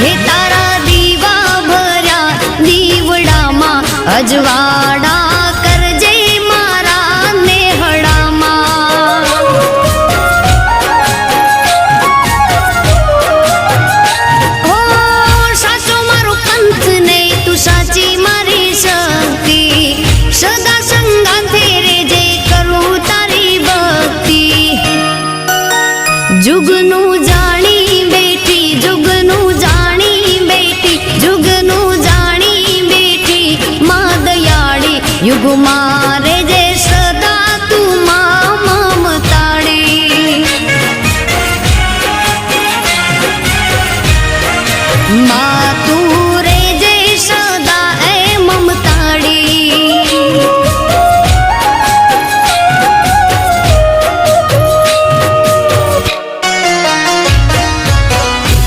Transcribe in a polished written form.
હે તારા દીવા ભર્યા દીવડામાં અજવાળા કરજે મારા નેહડામાં. હો સાચો મારો પંથ ને તું સાચી મારી શક્તિ, સદા સંગાથે રેજે કરું તારી ભક્તિ. જુગનું જાણી બેઠી, જુગનું જાણી બેઠી, જુગનું જાણી બેઠી માં દયાળી. યુગમાં રેજે સદા તું માં મમતાળી. માં